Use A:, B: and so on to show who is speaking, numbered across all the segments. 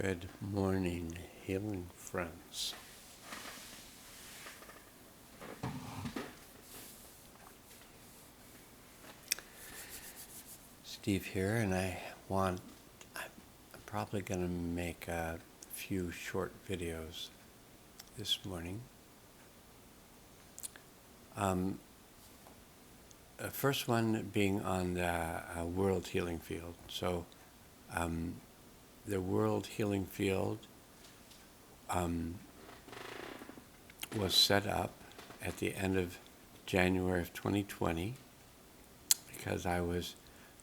A: Good morning, healing friends. Steve here, and I'm probably going to make a few short videos this morning. The first one being on the world healing field. So, the world healing field was set up at the end of January of 2020 because I was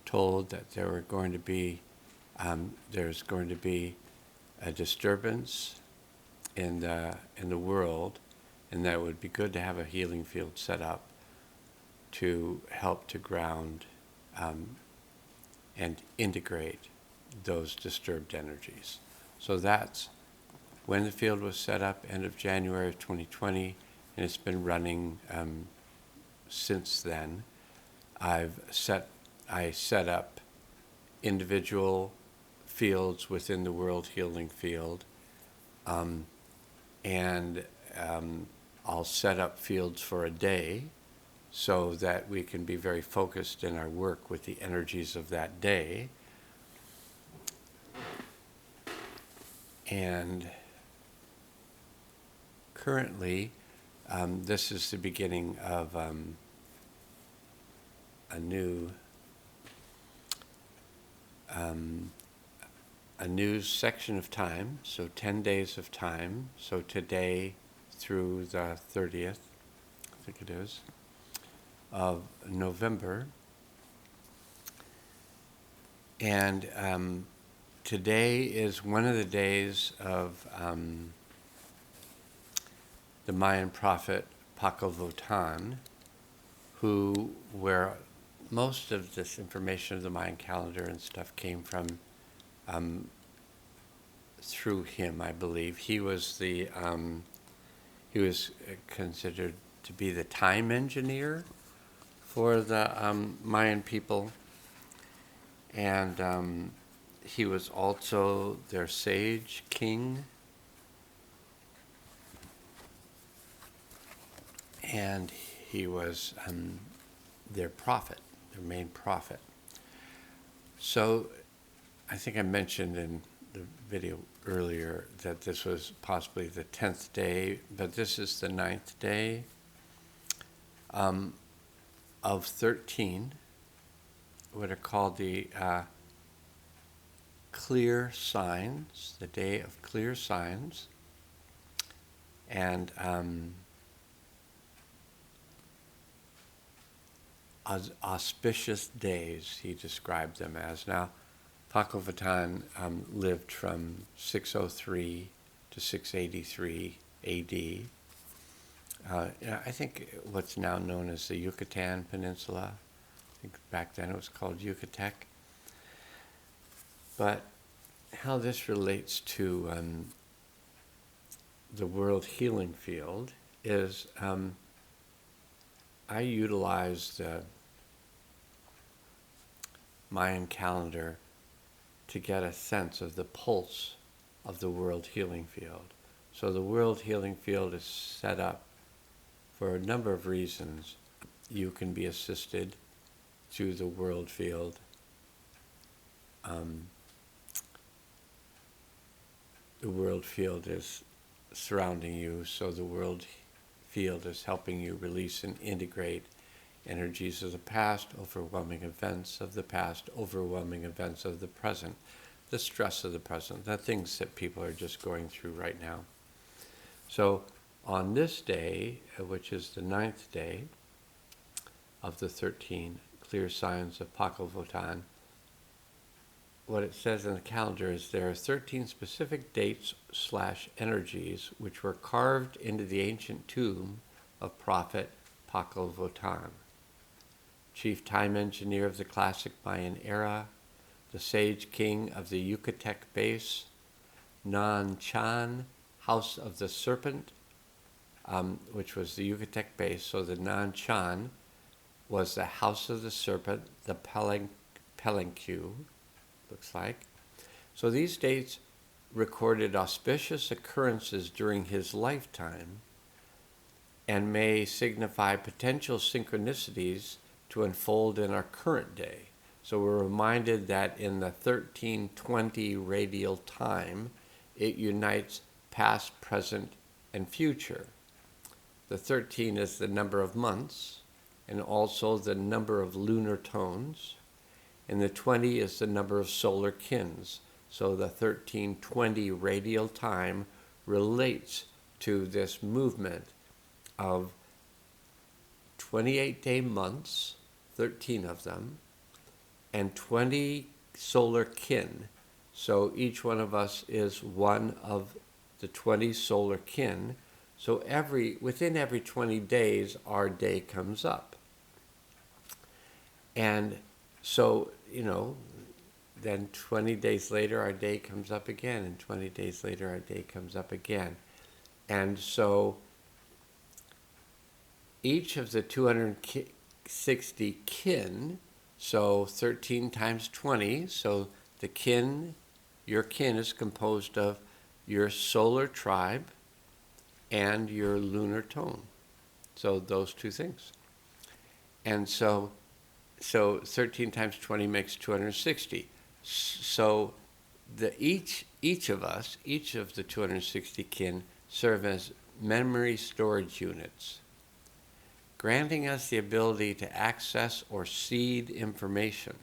A: told that there's going to be a disturbance in the world, and that it would be good to have a healing field set up to help to ground and integrate those disturbed energies. So that's when the field was set up, end of January of 2020, and it's been running since then. I set up individual fields within the world healing field, and I'll set up fields for a day so that we can be very focused in our work with the energies of that day. And currently, this is the beginning of a new section of time, so 10 days of time. So today through the 30th, I think it is, of November. And today is one of the days of the Mayan prophet Votan, where most of this information of the Mayan calendar and stuff came from through him, I believe. He was considered to be the time engineer for the Mayan people, and he was also their sage king, and he was their prophet, their main prophet. So I think I mentioned in the video earlier that this was possibly the 10th day, but this is the 9th day of 13, what are called the clear signs, the day of clear signs, and auspicious days, he described them as. Now, Votan lived from 603 to 683 AD. I think what's now known as the Yucatan Peninsula. I think back then it was called Yucatec. But how this relates to the world healing field is I utilize the Mayan calendar to get a sense of the pulse of the world healing field. So the world healing field is set up for a number of reasons. You can be assisted through the world field. The world field is surrounding you, so the world field is helping you release and integrate energies of the past, overwhelming events of the past, overwhelming events of the present, the stress of the present, the things that people are just going through right now. So on this day, which is the 9th day of the 13 clear signs of Votan, what it says in the calendar is there are 13 specific dates/energies which were carved into the ancient tomb of Prophet Votan, chief time engineer of the classic Mayan era, the sage king of the Yucatec base, Nan-Chan, house of the serpent, which was the Yucatec base. So the Nan-Chan was the house of the serpent, the Palenque, looks like. So these dates recorded auspicious occurrences during his lifetime and may signify potential synchronicities to unfold in our current day. So we're reminded that in the 1320 radial time, it unites past, present, and future. The 13 is the number of months and also the number of lunar tones, and the 20 is the number of solar kins. So the 1320 radial time relates to this movement of 28-day months, 13 of them, and 20 solar kin. So each one of us is one of the 20 solar kin. So within every 20 days, our day comes up. And so, then 20 days later, our day comes up again, and 20 days later, our day comes up again. And so each of the 260 kin, so 13 times 20, so your kin is composed of your solar tribe and your lunar tone. So those two things. And so 13 times 20 makes 260. So each of us, each of the 260 kin, serve as memory storage units, granting us the ability to access or seed information.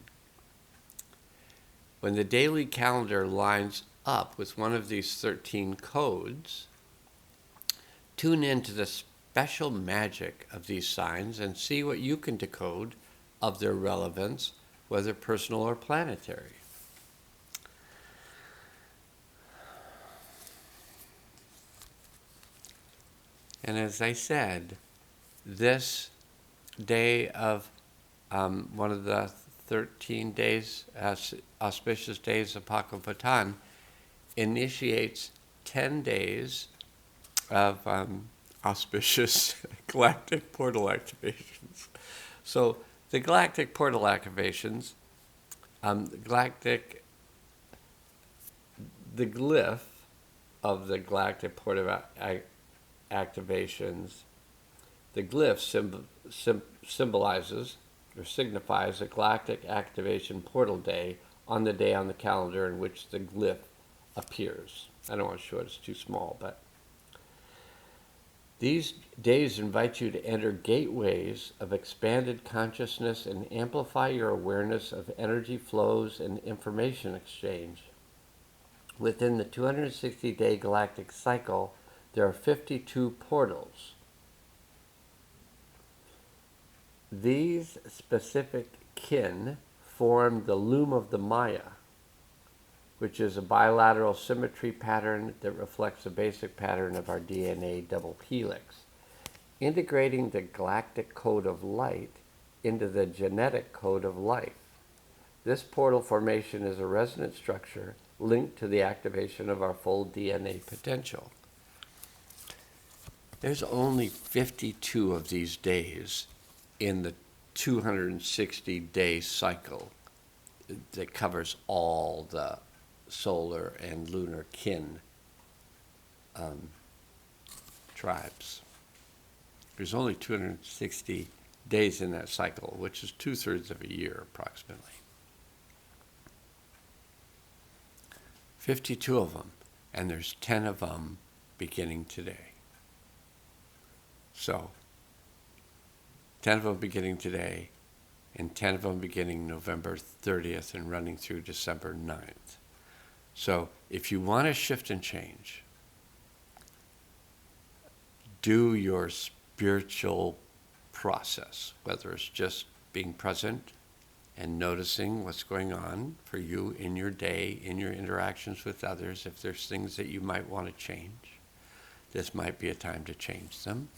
A: When the daily calendar lines up with one of these 13 codes, tune into the special magic of these signs and see what you can decode of their relevance, whether personal or planetary. And as I said, this day of one of the 13 days, auspicious days of Pakopatan, initiates 10 days of auspicious galactic portal activations. So the galactic portal activations, the glyph of the galactic portal activations, the glyph symbolizes or signifies a galactic activation portal day on the day on the calendar in which the glyph appears. I don't want to show it, it's too small, but these days invite you to enter gateways of expanded consciousness and amplify your awareness of energy flows and information exchange. Within the 260-day galactic cycle, there are 52 portals. These specific kin form the loom of the Maya, which is a bilateral symmetry pattern that reflects the basic pattern of our DNA double helix, integrating the galactic code of light into the genetic code of life. This portal formation is a resonant structure linked to the activation of our full DNA potential. There's only 52 of these days in the 260-day cycle that covers all the solar and lunar kin tribes. There's only 260 days in that cycle, which is 2/3 of a year approximately. 52 of them, and there's 10 of them beginning today. So, 10 of them beginning today, and 10 of them beginning November 30th and running through December 9th. So, if you want to shift and change, do your spiritual process, whether it's just being present and noticing what's going on for you in your day, in your interactions with others. If there's things that you might want to change, this might be a time to change them.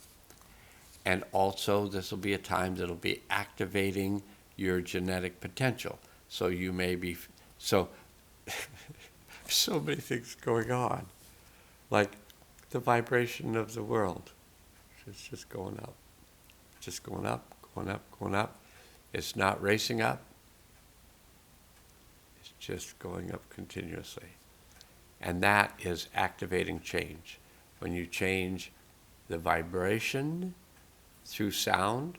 A: And also, this will be a time that'll be activating your genetic potential. So you may be, so many things going on. Like the vibration of the world. It's just going up. Just going up, going up, going up. It's not racing up. It's just going up continuously. And that is activating change. When you change the vibration through sound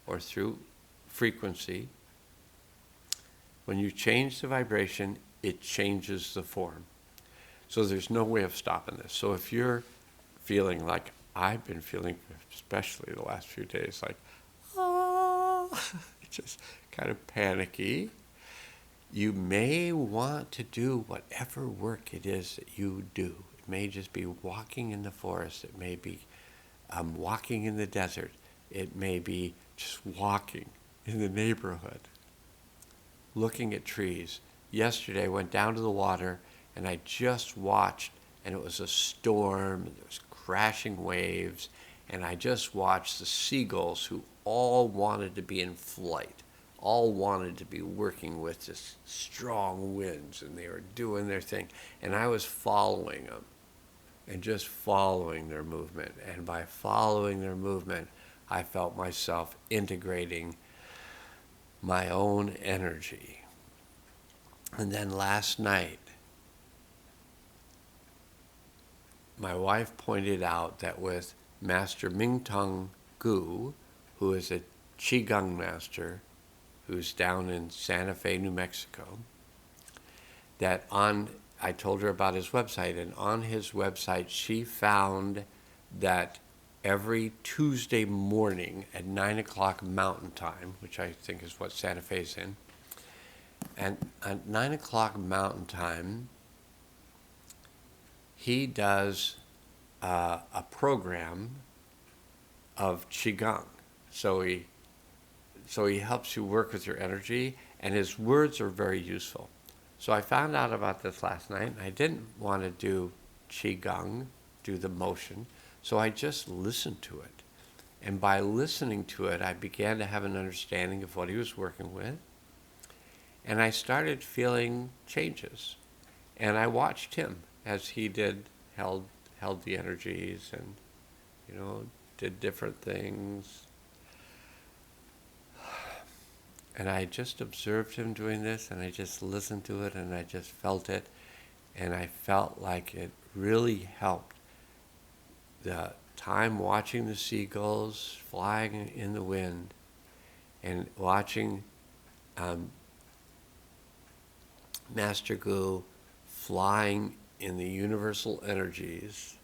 A: or through frequency, when you change the vibration, it changes the form. So there's no way of stopping this. So if you're feeling like I've been feeling, especially the last few days, like, just kind of panicky, you may want to do whatever work it is that you do. It may just be walking in the forest. It may be walking in the desert. It may be just walking in the neighborhood, looking at trees. Yesterday I went down to the water and I just watched, and it was a storm, and there was crashing waves, and I just watched the seagulls who all wanted to be in flight, all wanted to be working with this strong winds, and they were doing their thing. And I was following them and just following their movement. And by following their movement, I felt myself integrating my own energy. And then last night, my wife pointed out that with Master Mingtong Gu, who is a Qigong master, who's down in Santa Fe, New Mexico, that I told her about his website, and on his website she found that every Tuesday morning at 9 o'clock Mountain Time, which I think is what Santa Fe's in, and at 9 o'clock Mountain Time, he does a program of Qigong. So he helps you work with your energy, and his words are very useful. So I found out about this last night, and I didn't want to do Qigong, do the motion, so I just listened to it. And by listening to it, I began to have an understanding of what he was working with, and I started feeling changes. And I watched him as he held the energies and, did different things. And I just observed him doing this, and I just listened to it, and I just felt it, and I felt like it really helped. The time watching the seagulls flying in the wind, and watching Master Gu flying in the universal energies,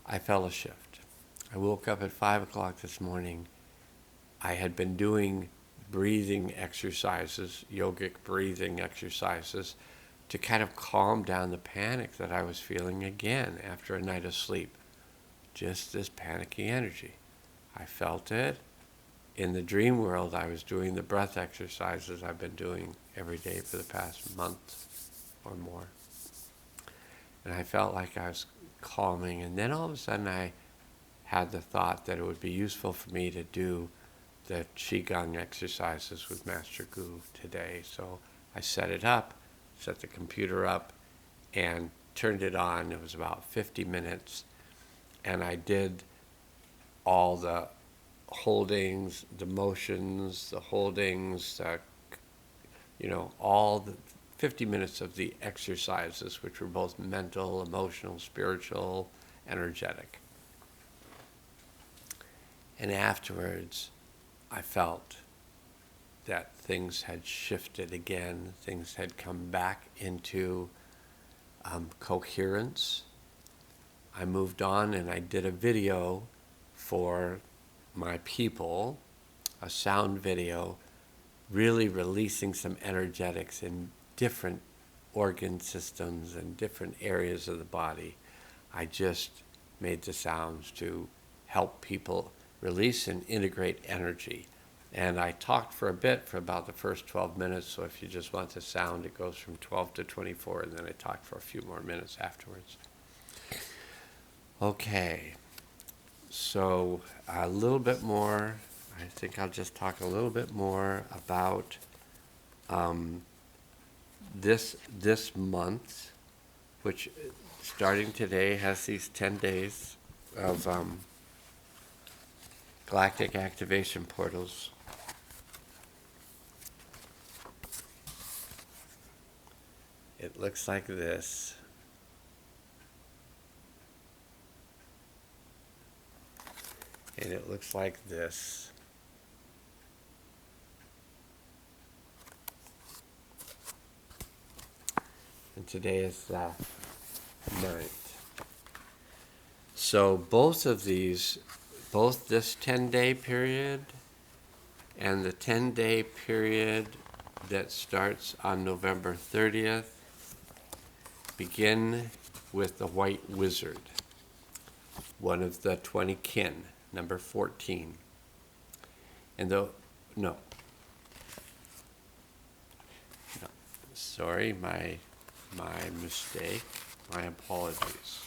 A: I felt a shift. I woke up at 5 o'clock this morning. I had been doing breathing exercises, yogic breathing exercises, to kind of calm down the panic that I was feeling again after a night of sleep. Just this panicky energy. I felt it. In the dream world, I was doing the breath exercises I've been doing every day for the past month or more. And I felt like I was calming, and then all of a sudden I had the thought that it would be useful for me to do the Qigong exercises with Master Gu today. So I set it up, set the computer up, and turned it on. It was about 50 minutes, and I did all the holdings, the motions, the holdings, all the 50 minutes of the exercises, which were both mental, emotional, spiritual, energetic. And afterwards, I felt that things had shifted again. Things had come back into coherence. I moved on and I did a video for my people, a sound video, really releasing some energetics in different organ systems and different areas of the body. I just made the sounds to help people release and integrate energy. And I talked for a bit, for about the first 12 minutes, so if you just want the sound, it goes from 12 to 24, and then I talked for a few more minutes afterwards. Okay, so a little bit more, I think I'll just talk a little bit more about this month, which starting today has these 10 days of Galactic activation portals. it looks like this. And it looks like this. And today is the 9th. So both of these, both this 10-day period and the 10-day period that starts on November 30th, begin with the White Wizard, one of the 20 kin, number 14. And sorry, my mistake, my apologies.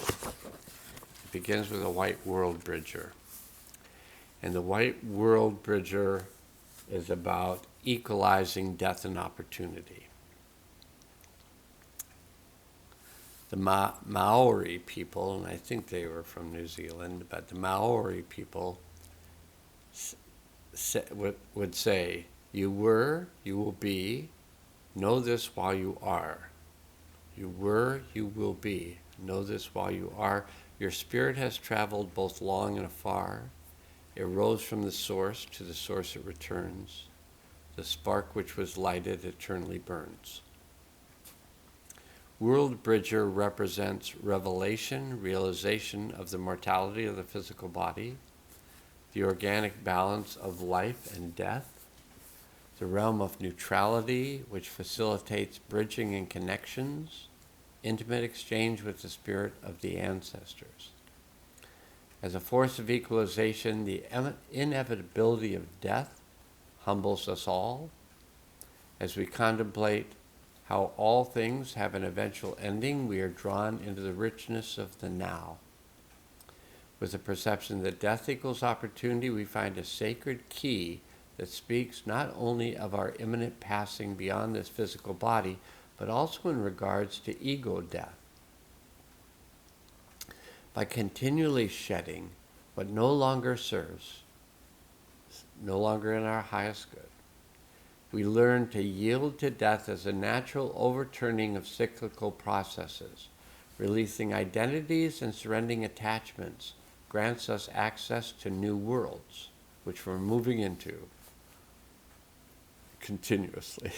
A: It begins with a White World Bridger. And the White World Bridger is about equalizing death and opportunity. The Maori people, and I think they were from New Zealand, but the Maori people would say, you were, you will be, know this while you are. You were, you will be, know this while you are. Your spirit has traveled both long and afar. It rose from the source, to the source it returns. The spark which was lighted eternally burns. World Bridger represents revelation, realization of the mortality of the physical body, the organic balance of life and death, the realm of neutrality, which facilitates bridging and connections, intimate exchange with the spirit of the ancestors. As a force of equalization, the inevitability of death humbles us all. As we contemplate how all things have an eventual ending, we are drawn into the richness of the now. With the perception that death equals opportunity, we find a sacred key that speaks not only of our imminent passing beyond this physical body, but also in regards to ego death. By continually shedding what no longer serves, no longer in our highest good, we learn to yield to death as a natural overturning of cyclical processes. Releasing identities and surrendering attachments grants us access to new worlds, which we're moving into continuously.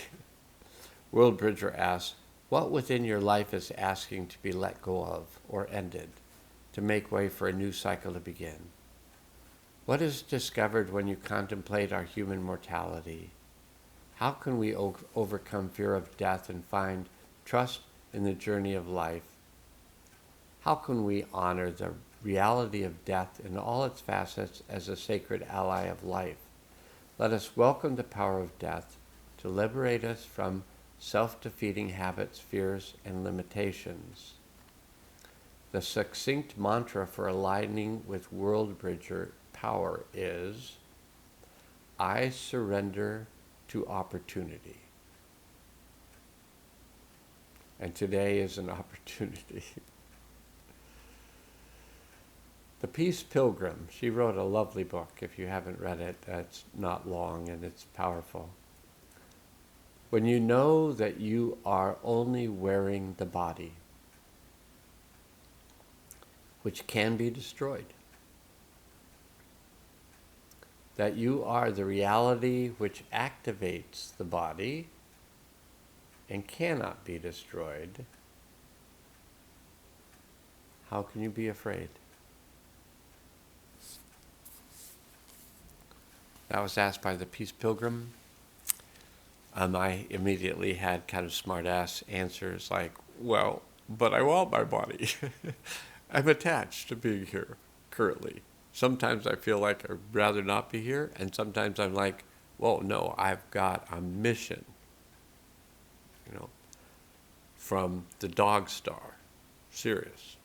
A: World Bridger asks, what within your life is asking to be let go of or ended, to make way for a new cycle to begin? What is discovered when you contemplate our human mortality? How can we overcome fear of death and find trust in the journey of life? How can we honor the reality of death in all its facets as a sacred ally of life? Let us welcome the power of death to liberate us from self-defeating habits, fears, and limitations. The succinct mantra for aligning with World Bridger power is, I surrender to opportunity. And today is an opportunity. The Peace Pilgrim, she wrote a lovely book. If you haven't read it, it's not long and it's powerful. When you know that you are only wearing the body, which can be destroyed, that you are the reality which activates the body and cannot be destroyed, how can you be afraid? That was asked by the Peace Pilgrim. I immediately had kind of smart-ass answers like, well, but I want my body. I'm attached to being here currently. Sometimes I feel like I'd rather not be here, and sometimes I'm like, whoa, no, I've got a mission, from the dog star, Sirius.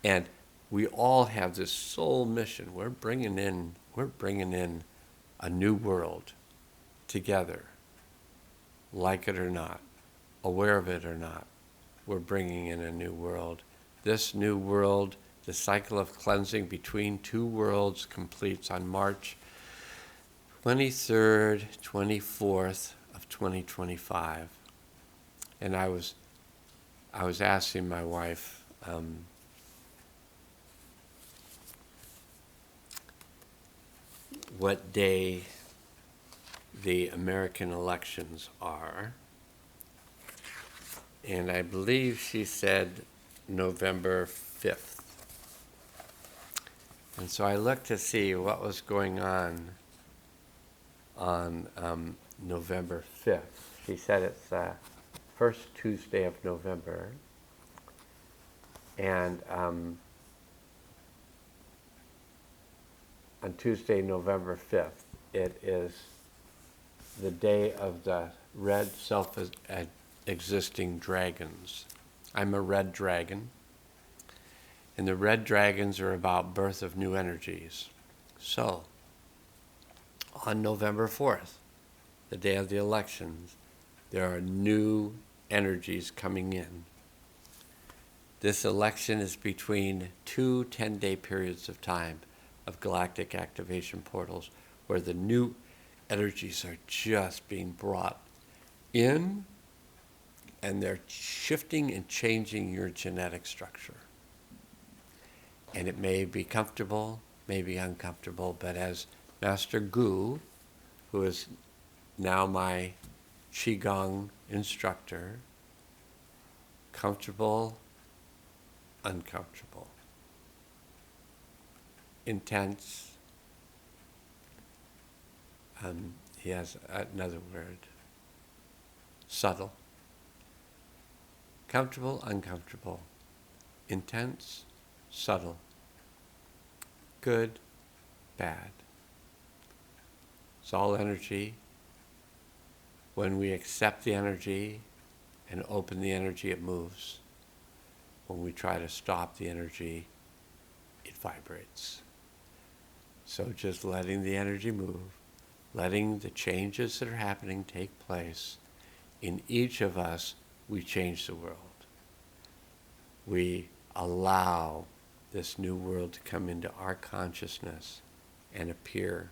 A: And we all have this soul mission. We're bringing in a new world together, like it or not, aware of it or not. We're bringing in a new world. This new world, the cycle of cleansing between two worlds, completes on March 23rd, 24th of 2025. And I was asking my wife, what day the American elections are. And I believe she said November 5th. And so I looked to see what was going on November 5th. She said it's the first Tuesday of November. And on Tuesday, November 5th, it is the day of the red self-existing dragons. I'm a red dragon. And the red dragons are about birth of new energies. So, on November 4th, the day of the elections, there are new energies coming in. This election is between two 10-day periods of time of galactic activation portals where the new energies are just being brought in, and they're shifting and changing your genetic structure. And it may be comfortable, may be uncomfortable, but as Master Gu, who is now my Qigong instructor, comfortable, uncomfortable, intense, he has another word, subtle, comfortable, uncomfortable, intense, subtle, good, bad. It's all energy. When we accept the energy and open the energy, it moves. When we try to stop the energy, it vibrates. So just letting the energy move, letting the changes that are happening take place. In each of us, we change the world. We allow this new world to come into our consciousness and appear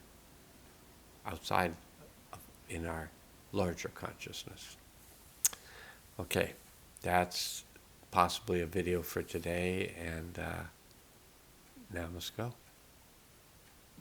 A: outside in our larger consciousness. Okay, that's possibly a video for today, and namaskar.